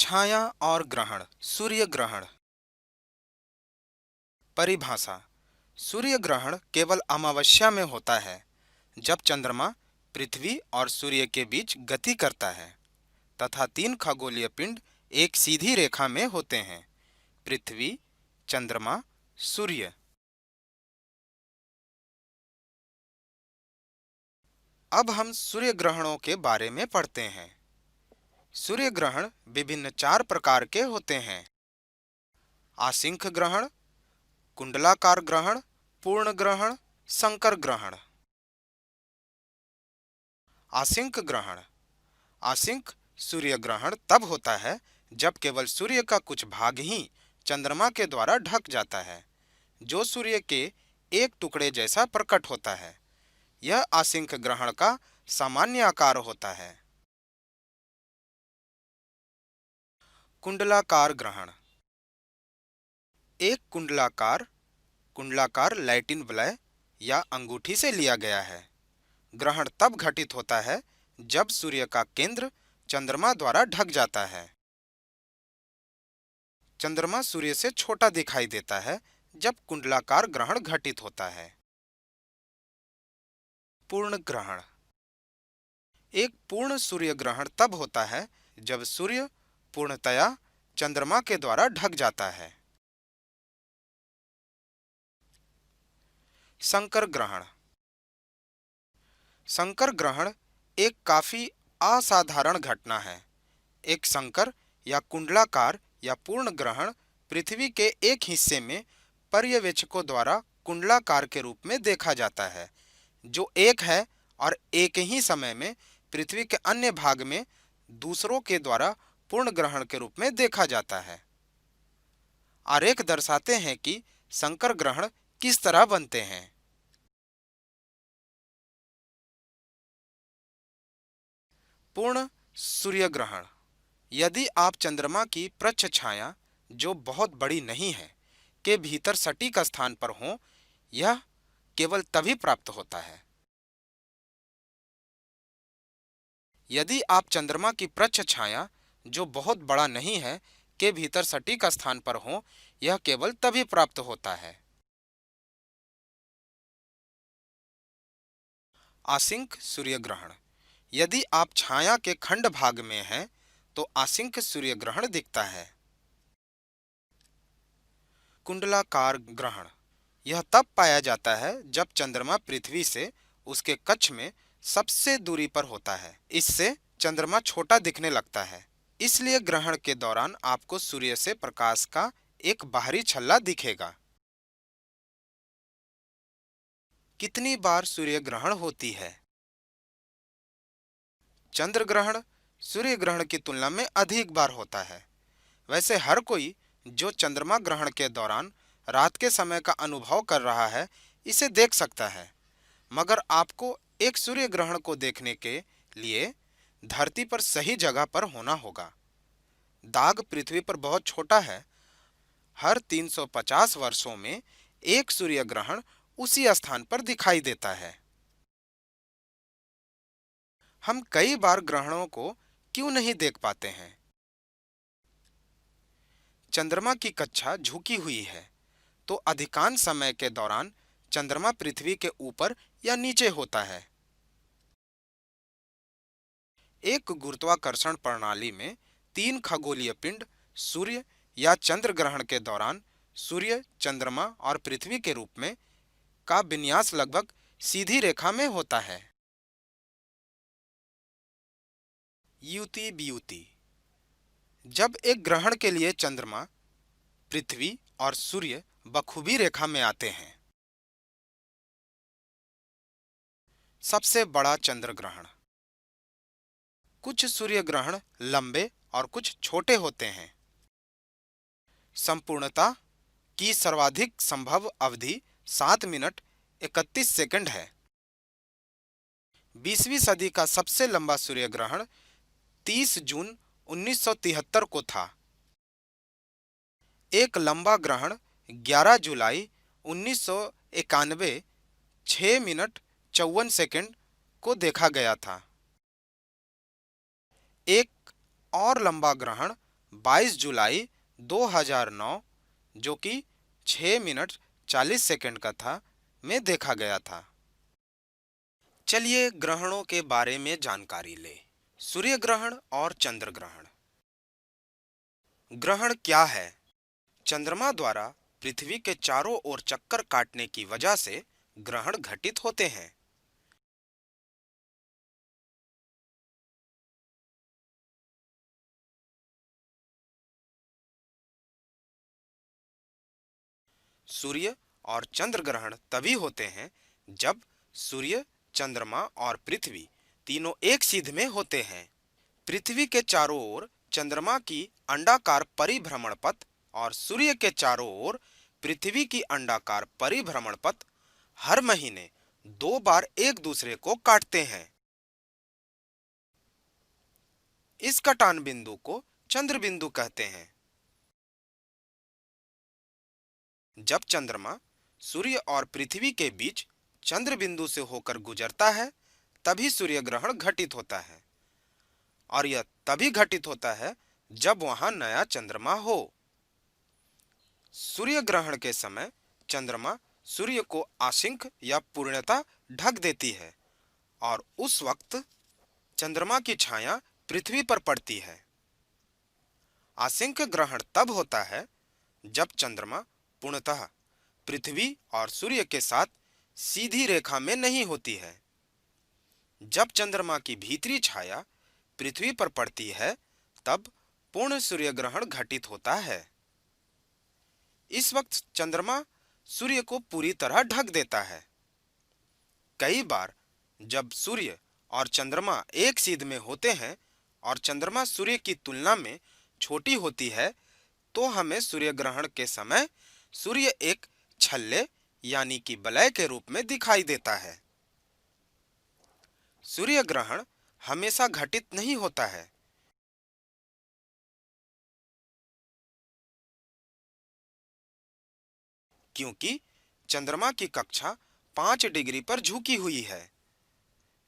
छाया और ग्रहण। सूर्य ग्रहण। परिभाषा। सूर्य ग्रहण केवल अमावस्या में होता है, जब चंद्रमा पृथ्वी और सूर्य के बीच गति करता है तथा तीन खगोलीय पिंड एक सीधी रेखा में होते हैं: पृथ्वी, चंद्रमा, सूर्य। अब हम सूर्य ग्रहणों के बारे में पढ़ते हैं। सूर्य ग्रहण विभिन्न 4 प्रकार के होते हैं: आसिंख ग्रहण, कुंडलाकार ग्रहण, पूर्ण ग्रहण, संकर ग्रहण। आसिंख ग्रहण। आसिंख सूर्य ग्रहण तब होता है जब केवल सूर्य का कुछ भाग ही चंद्रमा के द्वारा ढक जाता है, जो सूर्य के एक टुकड़े जैसा प्रकट होता है। यह आसिंख ग्रहण का सामान्य आकार होता है। कुंडलाकार ग्रहण। एक कुंडलाकार कुंडलाकार लैटिन वलय या अंगूठी से लिया गया है। ग्रहण तब घटित होता है जब सूर्य का केंद्र चंद्रमा द्वारा ढक जाता है। चंद्रमा सूर्य से छोटा दिखाई देता है जब कुंडलाकार ग्रहण घटित होता है। पूर्ण ग्रहण। एक पूर्ण सूर्य ग्रहण तब होता है जब सूर्य पूर्णतया चंद्रमा के द्वारा ढक जाता है। संकर ग्रहण। संकर ग्रहण एक काफी असाधारण घटना है। एक संकर या कुंडलाकार या पूर्ण ग्रहण पृथ्वी के एक हिस्से में पर्यवेक्षकों द्वारा कुंडलाकार के रूप में देखा जाता है, जो एक है, और एक ही समय में पृथ्वी के अन्य भाग में दूसरों के द्वारा पूर्ण ग्रहण के रूप में देखा जाता है। आरेख दर्शाते हैं कि संकर ग्रहण किस तरह बनते हैं। पूर्ण सूर्य ग्रहण। यदि आप चंद्रमा की प्रच्छ छाया, जो बहुत बड़ी नहीं है, के भीतर सटीक स्थान पर हों, यह केवल तभी प्राप्त होता है। यदि आप चंद्रमा की प्रच्छ छाया, जो बहुत बड़ा नहीं है, के भीतर सटीक स्थान पर हों, यह केवल तभी प्राप्त होता है। आसिंख सूर्य ग्रहण। यदि आप छाया के खंड भाग में हैं, तो आसिंख सूर्य ग्रहण दिखता है। कुंडलाकार ग्रहण। यह तब पाया जाता है जब चंद्रमा पृथ्वी से उसके कक्ष में सबसे दूरी पर होता है। इससे चंद्रमा छोटा दिखने लगता है, इसलिए ग्रहण के दौरान आपको सूर्य से प्रकाश का एक बाहरी छल्ला दिखेगा। कितनी बार सूर्य ग्रहण होती है? चंद्र ग्रहण सूर्य ग्रहण की तुलना में अधिक बार होता है। वैसे हर कोई जो चंद्रमा ग्रहण के दौरान रात के समय का अनुभव कर रहा है, इसे देख सकता है, मगर आपको एक सूर्य ग्रहण को देखने के लिए धरती पर सही जगह पर होना होगा। दाग पृथ्वी पर बहुत छोटा है। हर 350 वर्षों में एक सूर्य ग्रहण उसी स्थान पर दिखाई देता है। हम कई बार ग्रहणों को क्यों नहीं देख पाते हैं? चंद्रमा की कक्षा झुकी हुई है, तो अधिकांश समय के दौरान चंद्रमा पृथ्वी के ऊपर या नीचे होता है। एक गुरुत्वाकर्षण प्रणाली में 3 खगोलीय पिंड सूर्य या चंद्र ग्रहण के दौरान सूर्य, चंद्रमा और पृथ्वी के रूप में का विन्यास लगभग सीधी रेखा में होता है। युति वियुति। जब एक ग्रहण के लिए चंद्रमा, पृथ्वी और सूर्य बखूबी रेखा में आते हैं। सबसे बड़ा चंद्र ग्रहण। कुछ सूर्य ग्रहण लंबे और कुछ छोटे होते हैं। संपूर्णता की सर्वाधिक संभव अवधि 7 मिनट 31 सेकंड है। 20वीं सदी का सबसे लंबा सूर्य ग्रहण 30 जून 1973 को था। एक लंबा ग्रहण 11 जुलाई 1991 6 मिनट 54 सेकंड को देखा गया था। एक और लंबा ग्रहण 22 जुलाई 2009, जो कि 6 मिनट 40 सेकंड का था, में देखा गया था। चलिए ग्रहणों के बारे में जानकारी लें। सूर्य ग्रहण और चंद्र ग्रहण। ग्रहण क्या है? चंद्रमा द्वारा पृथ्वी के चारों ओर चक्कर काटने की वजह से ग्रहण घटित होते हैं। सूर्य और चंद्र ग्रहण तभी होते हैं जब सूर्य, चंद्रमा और पृथ्वी तीनों एक सीध में होते हैं। पृथ्वी के चारों ओर चंद्रमा की अंडाकार परिभ्रमण पथ और सूर्य के चारों ओर पृथ्वी की अंडाकार परिभ्रमण पथ हर महीने 2 बार एक दूसरे को काटते हैं। इस कटान बिंदु को चंद्र बिंदु कहते हैं। जब चंद्रमा सूर्य और पृथ्वी के बीच चंद्र बिंदु से होकर गुजरता है, तभी सूर्य ग्रहण घटित होता है, और यह तभी घटित होता है जब वहां नया चंद्रमा हो। सूर्य ग्रहण के समय चंद्रमा सूर्य को आंशिक या पूर्णतः ढक देती है, और उस वक्त चंद्रमा की छाया पृथ्वी पर पड़ती है। आंशिक ग्रहण तब होता है जब चंद्रमा पूर्णतः पृथ्वी और सूर्य के साथ सीधी रेखा में नहीं होती है। जब चंद्रमा की भीतरी छाया पृथ्वी पर पड़ती है, तब पूर्ण सूर्य ग्रहण घटित होता है। इस वक्त चंद्रमा सूर्य को पूरी तरह ढक देता है। कई बार जब सूर्य और चंद्रमा एक सीध में होते हैं और चंद्रमा सूर्य की तुलना में छोटी होती है, तो हमें सूर्य ग्रहण के समय सूर्य एक छल्ले यानी कि वलय के रूप में दिखाई देता है। सूर्य ग्रहण हमेशा घटित नहीं होता है। क्योंकि चंद्रमा की कक्षा 5 डिग्री पर झुकी हुई है।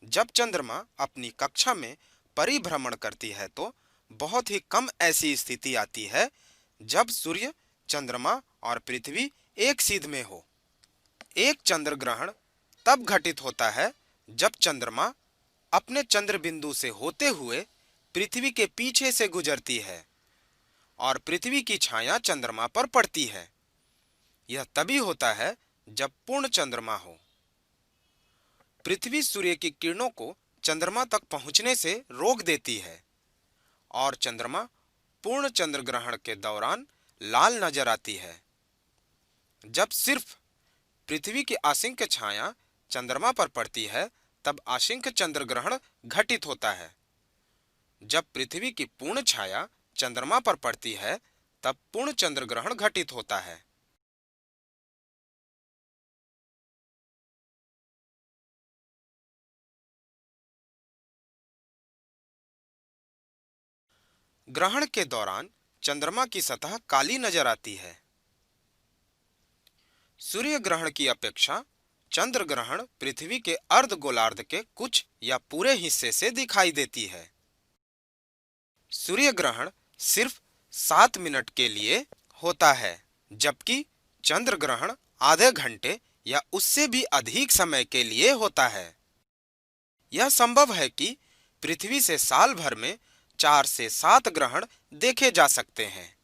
जब चंद्रमा अपनी कक्षा में परिभ्रमण करती है तो बहुत ही कम ऐसी स्थिति आती है जब सूर्य, चंद्रमा और पृथ्वी एक सीध में हो। एक चंद्र ग्रहण तब घटित होता है जब चंद्रमा अपने चंद्र बिंदु से होते हुए पृथ्वी के पीछे से गुजरती है और पृथ्वी की छाया चंद्रमा पर पड़ती है। यह तभी होता है जब पूर्ण चंद्रमा हो। पृथ्वी सूर्य की किरणों को चंद्रमा तक पहुंचने से रोक देती है और चंद्रमा पूर्ण चंद्र ग्रहण के दौरान लाल नजर आती है। जब सिर्फ पृथ्वी की आंशिक छाया चंद्रमा पर पड़ती है, तब आंशिक चंद्र ग्रहण घटित होता है। जब पृथ्वी की पूर्ण छाया चंद्रमा पर पड़ती है, तब पूर्ण चंद्र ग्रहण घटित होता है। ग्रहण के दौरान चंद्रमा की सतह काली नजर आती है। सूर्य ग्रहण की अपेक्षा चंद्र ग्रहण पृथ्वी के अर्ध गोलार्ध के कुछ या पूरे हिस्से से दिखाई देती है। सूर्य ग्रहण सिर्फ 7 मिनट के लिए होता है, जबकि चंद्र ग्रहण आधे घंटे या उससे भी अधिक समय के लिए होता है। यह संभव है कि पृथ्वी से साल भर में 4 से 7 ग्रहण देखे जा सकते हैं।